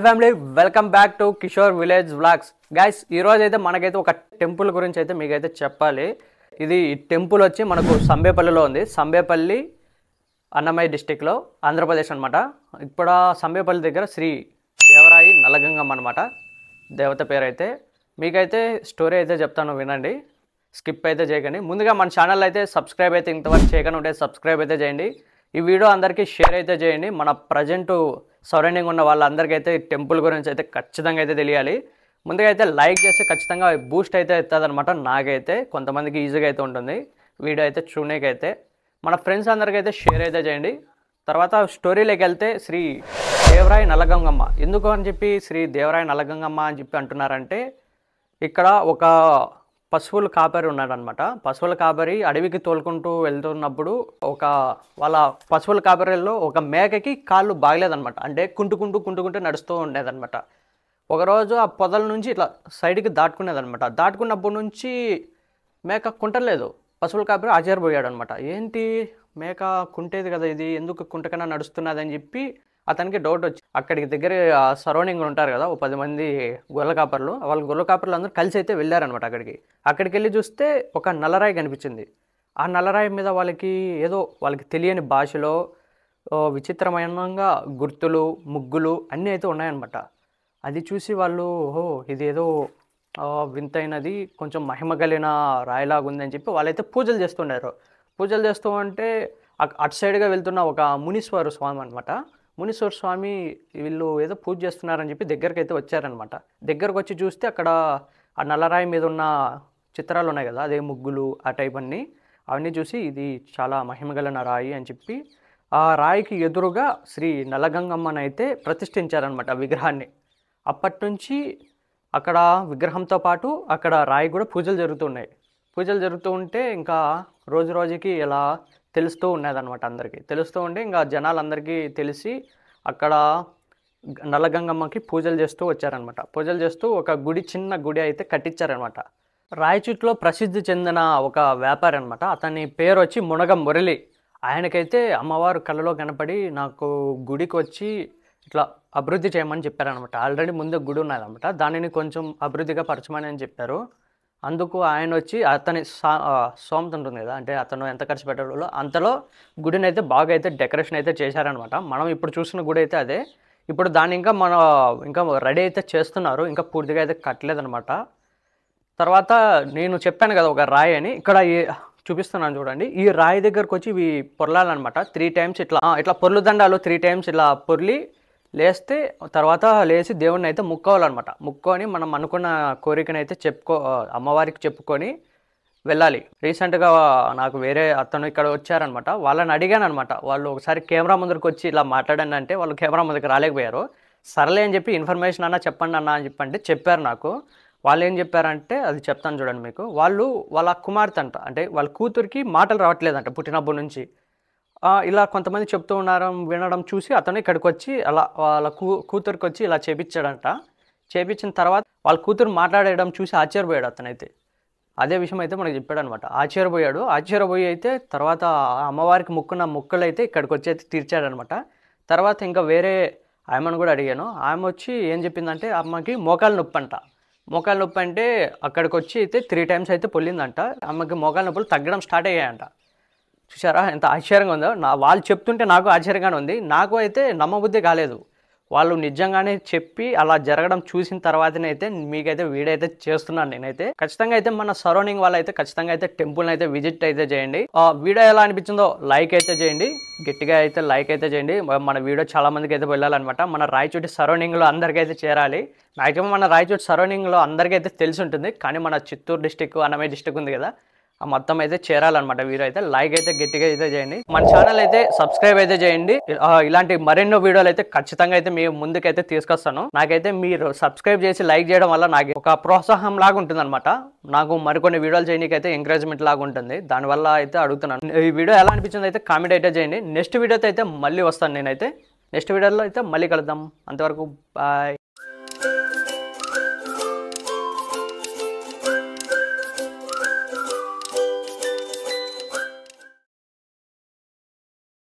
Family welcome back to Kishore village vlogs guys. ఈరోజు అయితే మనకైతే ఒక టెంపుల్ గురించి అయితే మీకైతే చెప్పాలి. ఇది టెంపుల్ వచ్చి మనకు సంబేపల్లిలో ఉంది. సంబేపల్లి అన్నమయ్య డిస్టిక్లో ఆంధ్రప్రదేశ్ అనమాట. ఇప్పుడు సంబేపల్లి దగ్గర శ్రీ దేవరాయి నల్లగంగమ్మ అనమాట దేవత పేరు. అయితే మీకైతే స్టోరీ అయితే చెప్తాను, వినండి, స్కిప్ అయితే చేయకండి. ముందుగా మన ఛానల్ అయితే సబ్స్క్రైబ్ అయితే ఇంతవరకు చేయకుండా ఉంటే సబ్స్క్రైబ్ అయితే చేయండి. ఈ వీడియో అందరికీ షేర్ అయితే చేయండి. మన ప్రజెంట్ సరౌండింగ్ ఉన్న వాళ్ళందరికీ అయితే టెంపుల్ గురించి అయితే ఖచ్చితంగా అయితే తెలియాలి. ముందుగా అయితే లైక్ చేస్తే ఖచ్చితంగా బూస్ట్ అయితే అవుతుంది అనమాట. నాకైతే కొంతమందికి ఈజీగా అయితే ఉంటుంది వీడియో అయితే చూడేకైతే. మన ఫ్రెండ్స్ అందరికీ అయితే షేర్ అయితే చేయండి. తర్వాత స్టోరీలోకి వెళ్తే శ్రీ దేవరాయి నల్లగంగమ్మ ఎందుకు అని చెప్పి శ్రీ దేవరాయి నల్లగంగమ్మ అని చెప్పి అంటున్నారంటే, ఇక్కడ ఒక పశువుల కాపరి ఉన్నాడనమాట. పశువుల కాపరి అడవికి తోలుకుంటూ వెళ్తున్నప్పుడు వాళ్ళ పశువుల కాపరిలో ఒక మేకకి కాళ్ళు బాగలేదనమాట. అంటే కుంటుకుంటూ నడుస్తూ ఉండేదన్నమాట. ఒకరోజు ఆ పొదల నుంచి ఇట్లా సైడ్కి దాటుకునేదనమాట. దాటుకున్నప్పటి నుంచి మేక కుంటలేదు. పశువుల కాపరి ఆశ్చర్యపోయాడు అనమాట. ఏంటి మేక కుంటేది కదా, ఇది ఎందుకు కుంటకన్నా నడుస్తున్నది అని చెప్పి అతనికి డౌట్ వచ్చి అక్కడికి దగ్గర సరౌండింగ్ ఉంటారు కదా ఒక 10 మంది గొర్రెల కాపర్లు. వాళ్ళ గొర్రెల కాపర్లు అందరూ కలిసి అయితే వెళ్ళారనమాట. అక్కడికి వెళ్ళి చూస్తే ఒక నల్లరాయి కనిపించింది. ఆ నల్లరాయి మీద వాళ్ళకి తెలియని భాషలో విచిత్రమైనంగా గుర్తులు, ముగ్గులు అన్నీ అయితే ఉన్నాయన్నమాట. అది చూసి వాళ్ళు ఇదేదో వింతైనది, కొంచెం మహిమ కలిగిన రాయిలాగా ఉందని చెప్పి వాళ్ళైతే పూజలు చేస్తుండారు. పూజలు చేస్తూ ఉంటే అటు సైడ్గా వెళ్తున్న ఒక మునీశ్వర స్వామి అనమాట. మునీశ్వర స్వామి వీళ్ళు ఏదో పూజ చేస్తున్నారని చెప్పి దగ్గరికి అయితే వచ్చారనమాట. దగ్గరకు వచ్చి చూస్తే అక్కడ ఆ నల్లరాయి మీద ఉన్న చిత్రాలు ఉన్నాయి కదా, అదే ముగ్గులు ఆ టైప్ అవన్నీ చూసి ఇది చాలా మహిమగలిగిన రాయి అని చెప్పి ఆ రాయికి ఎదురుగా శ్రీ నల్లగంగమ్మని అయితే ప్రతిష్ఠించారనమాట విగ్రహాన్ని. అప్పటి నుంచి అక్కడ విగ్రహంతో పాటు అక్కడ రాయి కూడా పూజలు జరుగుతున్నాయి. పూజలు జరుగుతూ ఉంటే ఇంకా రోజు రోజుకి ఇలా తెలుస్తూ ఉన్నదన్నమాట. అందరికీ తెలుస్తూ ఉంటే ఇంకా జనాలందరికీ తెలిసి అక్కడ నల్లగంగమ్మకి పూజలు చేస్తూ వచ్చారనమాట. పూజలు చేస్తూ ఒక చిన్న గుడి అయితే కట్టించారనమాట. రాయచూట్లో ప్రసిద్ధి చెందిన ఒక వ్యాపారి అనమాట. అతని పేరు వచ్చి మునగ మురళి. ఆయనకైతే అమ్మవారు కళ్ళలో కనపడి నాకు గుడికి వచ్చి ఇట్లా అభివృద్ధి చేయమని చెప్పారనమాట. ఆల్రెడీ ముందు గుడి ఉన్నదనమాట, దానిని కొంచెం అభివృద్ధిగా పరచమని అని చెప్పారు. అందుకు ఆయన వచ్చి అతని సోమత ఉంటుంది కదా, అంటే అతను ఎంత ఖర్చు పెట్టాలో అంతలో గుడిని అయితే బాగా అయితే డెకరేషన్ అయితే చేశారనమాట. మనం ఇప్పుడు చూసిన గుడి అయితే అదే. ఇప్పుడు దాన్ని ఇంకా రెడీ అయితే చేస్తున్నారు, ఇంకా పూర్తిగా అయితే కట్టలేదనమాట. తర్వాత నేను చెప్పాను కదా ఒక రాయి అని, ఇక్కడ చూపిస్తున్నాను చూడండి. ఈ రాయి దగ్గరకు వచ్చి ఇవి పొరలాలన్నమాట. 3 టైమ్స్ ఇట్లా పొర్లు దండాలు 3 టైమ్స్ ఇలా పొర్లి లేస్తే తర్వాత లేచి దేవుడిని అయితే ముక్కోవాలన్నమాట. ముక్కొని మనం అనుకున్న కోరికను అయితే అమ్మవారికి చెప్పుకొని వెళ్ళాలి. రీసెంట్గా నాకు వేరే అతను ఇక్కడ వచ్చారనమాట. వాళ్ళని అడిగాను అనమాట. వాళ్ళు ఒకసారి కెమెరా ముందుకు వచ్చి ఇలా మాట్లాడండి అంటే వాళ్ళు కెమెరా ముందుకు రాలేకపోయారు. సర్లే అని చెప్పి ఇన్ఫర్మేషన్ చెప్పండి అన్న అని చెప్పంటే చెప్పారు నాకు. వాళ్ళు ఏం చెప్పారంటే అది చెప్తాను చూడండి మీకు. వాళ్ళ కుమార్తె అంట, అంటే వాళ్ళ కూతురికి మాటలు రావట్లేదంట పుట్టినప్పటి నుంచి. ఇలా కొంతమంది చెప్తూ వినడం చూసి అతను ఇక్కడికి వచ్చి అలా వాళ్ళ కూతురికి వచ్చి ఇలా చేపించాడంట. చేపించిన తర్వాత వాళ్ళ కూతురు మాట్లాడడం చూసి ఆశ్చర్యపోయాడు అతనైతే. అదే విషయం అయితే మనకు చెప్పాడు అనమాట. ఆశ్చర్యపోయి అయితే తర్వాత అమ్మవారికి ముక్కున్న ముక్కలు అయితే ఇక్కడికి వచ్చి అయితే తీర్చాడనమాట. తర్వాత ఇంకా వేరే ఆమెను కూడా అడిగాను. ఆమె వచ్చి ఏం చెప్పిందంటే అమ్మకి మోకాలు నొప్పి అంట. మోకాలు నొప్పి అంటే అక్కడికి వచ్చి అయితే 3 టైమ్స్ అయితే పొల్లిందంట. అమ్మకి మోకాలు నొప్పులు తగ్గడం స్టార్ట్ అయ్యాయంట. చూసారా ఎంత ఆశ్చర్యంగా ఉందో. వాళ్ళు చెప్తుంటే నాకు ఆశ్చర్యంగానే ఉంది. నాకు అయితే నమ్మబుద్ధి కాలేదు. వాళ్ళు నిజంగానే చెప్పి అలా జరగడం చూసిన తర్వాతనే అయితే మీకైతే వీడియో అయితే చేస్తున్నాను నేనైతే. ఖచ్చితంగా అయితే మన సరౌండింగ్ వాళ్ళైతే ఖచ్చితంగా అయితే టెంపుల్ని అయితే విజిట్ అయితే చేయండి. వీడియో ఎలా అనిపించిందో లైక్ అయితే చేయండి, గట్టిగా అయితే లైక్ అయితే చేయండి. మన వీడియో చాలా మందికి అయితే వెళ్ళాలన్నమాట. మన రాయచోటి సరౌండింగ్లో అందరికైతే చేరాలి. మ్యాక్సిమం మన రాయచోటి సరౌండింగ్లో అందరికీ అయితే తెలిసి ఉంటుంది, కానీ మన చిత్తూరు డిస్టిక్, అన్నమయ్య డిస్టిక్ ఉంది కదా, మొత్తం అయితే చేరాలన్నమాట. వీడియో అయితే లైక్ అయితే గట్టిగా అయితే చేయండి. మన ఛానల్ అయితే సబ్స్క్రైబ్ అయితే చేయండి. ఇలాంటి మరెన్నో వీడియోలు అయితే ఖచ్చితంగా అయితే మీ ముందుకైతే తీసుకొస్తాను. నాకైతే మీరు సబ్స్క్రైబ్ చేసి లైక్ చేయడం వల్ల నాకు ఒక ప్రోత్సాహం లాగా ఉంటుంది అనమాట. నాకు మరికొన్ని వీడియోలు చేయడానికి అయితే ఎంకరేజ్మెంట్ లాగా ఉంటుంది. దానివల్ల అయితే అడుగుతున్నాను. ఈ వీడియో ఎలా అనిపించింది అయితే కామెంట్ అయితే చేయండి. నెక్స్ట్ వీడియోతో అయితే మళ్ళీ వస్తాను నేనైతే. నెక్స్ట్ వీడియోలో అయితే మళ్ళీ కలుద్దాం. అంతవరకు బాయ్.